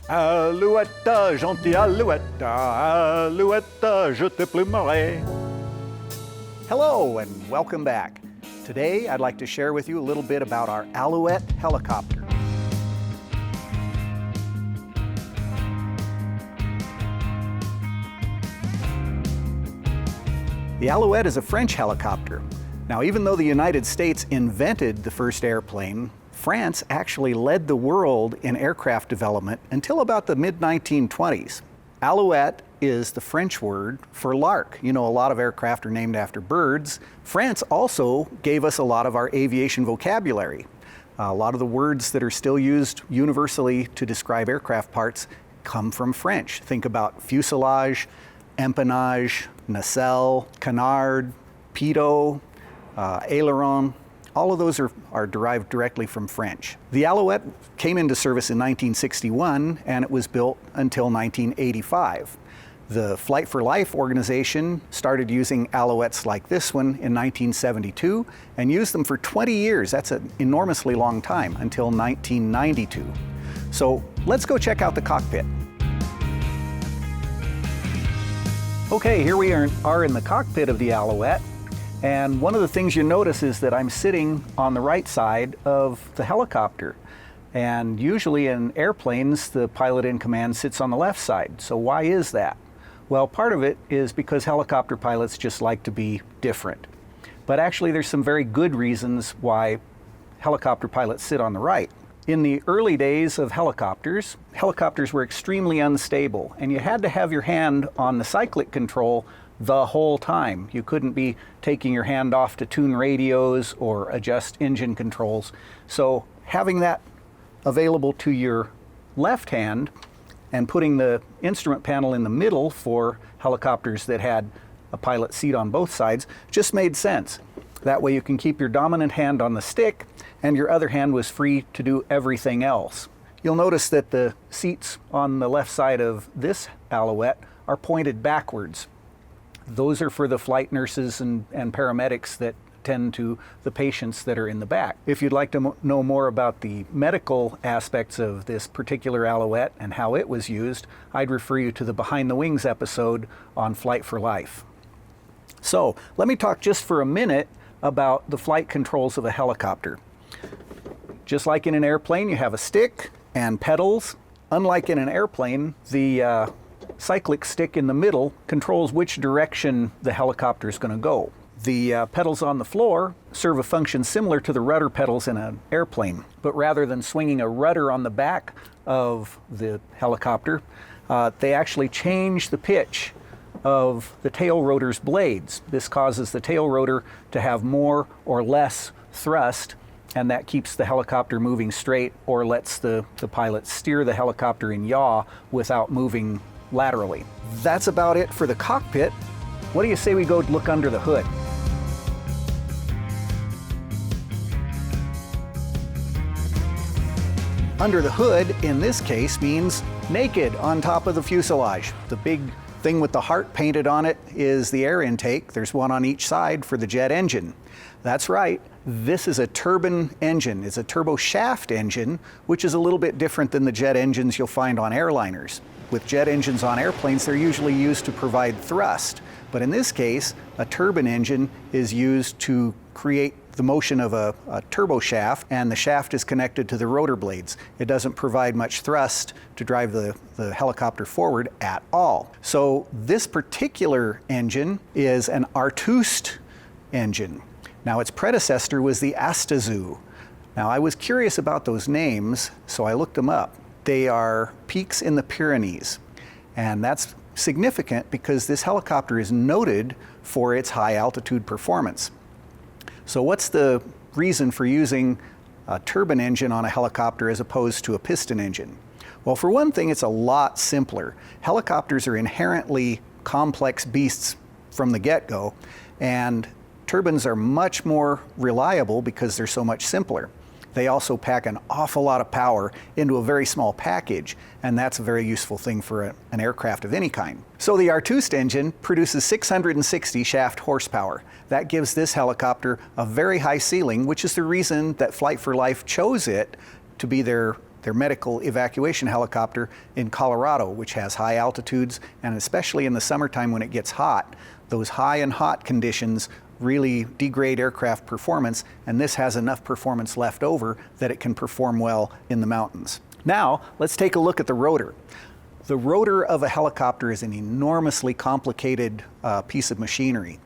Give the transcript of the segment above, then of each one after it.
Alouette, gentille alouette, alouette, je te plumerai. Hello and welcome back. Today I'd like to share with you a little bit about our Alouette helicopter. The Alouette is a French helicopter. Now, even though the United States invented the first airplane, France actually led the world in aircraft development until about the mid-1920s. Alouette is the French word for lark. You know, a lot of aircraft are named after birds. France also gave us a lot of our aviation vocabulary. A lot of the words that are still used universally to describe aircraft parts come from French. Think about fuselage, empennage, nacelle, canard, pitot, aileron. All of those are derived directly from French. The Alouette came into service in 1961 and it was built until 1985. The Flight for Life organization started using Alouettes like this one in 1972 and used them for 20 years. That's an enormously long time, until 1992. So let's go check out the cockpit. Okay, here we are in the cockpit of the Alouette. And one of the things you notice is that I'm sitting on the right side of the helicopter. And usually in airplanes, the pilot in command sits on the left side. So why is that? Well, part of it is because helicopter pilots just like to be different. But actually there's some very good reasons why helicopter pilots sit on the right. In the early days of helicopters were extremely unstable, and you had to have your hand on the cyclic control the whole time. You couldn't be taking your hand off to tune radios or adjust engine controls. So having that available to your left hand and putting the instrument panel in the middle for helicopters that had a pilot seat on both sides just made sense. That way you can keep your dominant hand on the stick and your other hand was free to do everything else. You'll notice that the seats on the left side of this Alouette are pointed backwards. Those are for the flight nurses and paramedics that tend to the patients that are in the back. If you'd like to know more about the medical aspects of this particular Alouette and how it was used, I'd refer you to the Behind the Wings episode on Flight for Life. So let me talk just for a minute about the flight controls of a helicopter. Just like in an airplane, you have a stick and pedals. Unlike in an airplane, the cyclic stick in the middle controls which direction the helicopter is going to go. The pedals on the floor serve a function similar to the rudder pedals in an airplane, but rather than swinging a rudder on the back of the helicopter, they actually change the pitch of the tail rotor's blades. This causes the tail rotor to have more or less thrust, and that keeps the helicopter moving straight or lets the pilot steer the helicopter in yaw without moving laterally. That's about it for the cockpit. What do you say we go look under the hood? Under the hood, in this case, means naked on top of the fuselage. The big thing with the heart painted on it is the air intake. There's one on each side for the jet engine. That's right, this is a turbine engine. It's a turbo shaft engine, which is a little bit different than the jet engines you'll find on airliners. With jet engines on airplanes, they're usually used to provide thrust. But in this case, a turbine engine is used to create the motion of a turbo shaft, and the shaft is connected to the rotor blades. It doesn't provide much thrust to drive the helicopter forward at all. So this particular engine is an Artust engine. Now its predecessor was the Astazou. Now I was curious about those names, so I looked them up. They are peaks in the Pyrenees, and that's significant because this helicopter is noted for its high altitude performance. So what's the reason for using a turbine engine on a helicopter as opposed to a piston engine? Well, for one thing, it's a lot simpler. Helicopters are inherently complex beasts from the get-go, and turbines are much more reliable because they're so much simpler. They also pack an awful lot of power into a very small package, and that's a very useful thing for an aircraft of any kind. So the Artust engine produces 660 shaft horsepower. That gives this helicopter a very high ceiling, which is the reason that Flight for Life chose it to be their their medical evacuation helicopter in Colorado, which has high altitudes, and especially in the summertime when it gets hot, those high and hot conditions really degrade aircraft performance, and this has enough performance left over that it can perform well in the mountains. Now, let's take a look at the rotor. The rotor of a helicopter is an enormously complicated piece of machinery.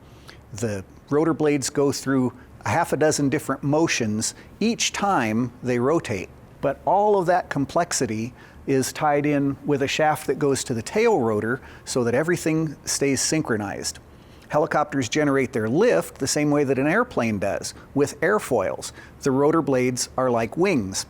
The rotor blades go through a half a dozen different motions each time they rotate. But all of that complexity is tied in with a shaft that goes to the tail rotor so that everything stays synchronized. Helicopters generate their lift the same way that an airplane does, with airfoils. The rotor blades are like wings.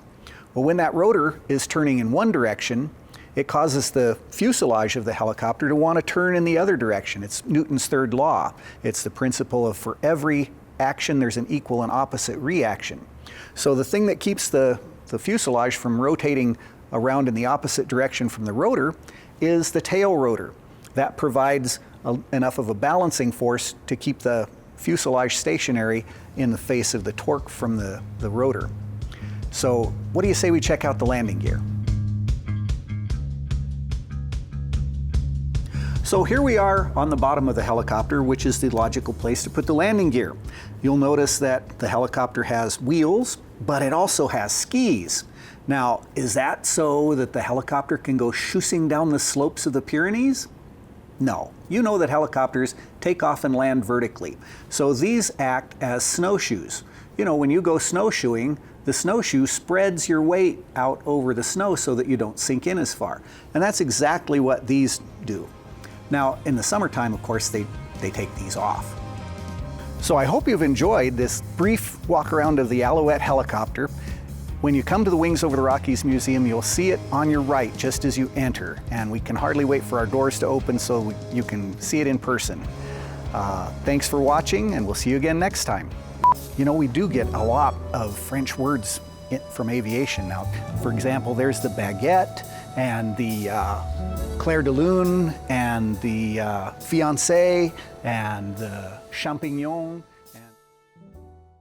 Well, when that rotor is turning in one direction, it causes the fuselage of the helicopter to want to turn in the other direction. It's Newton's third law. It's the principle of for every action there's an equal and opposite reaction. So the thing that keeps the fuselage from rotating around in the opposite direction from the rotor is the tail rotor. That provides enough of a balancing force to keep the fuselage stationary in the face of the torque from the rotor. So what do you say we check out the landing gear? So here we are on the bottom of the helicopter, which is the logical place to put the landing gear. You'll notice that the helicopter has wheels, but it also has skis. Now, is that so that the helicopter can go shooting down the slopes of the Pyrenees? No. You know that helicopters take off and land vertically. So these act as snowshoes. You know, when you go snowshoeing, the snowshoe spreads your weight out over the snow so that you don't sink in as far. And that's exactly what these do. Now, in the summertime, of course, they take these off. So I hope you've enjoyed this brief walk around of the Alouette helicopter. When you come to the Wings Over the Rockies Museum, you'll see it on your right just as you enter, and we can hardly wait for our doors to open so you can see it in person. Thanks for watching, and we'll see you again next time. You know, we do get a lot of French words from aviation now. For example, there's the baguette, and the clair de lune, and the fiancé, and the champignon.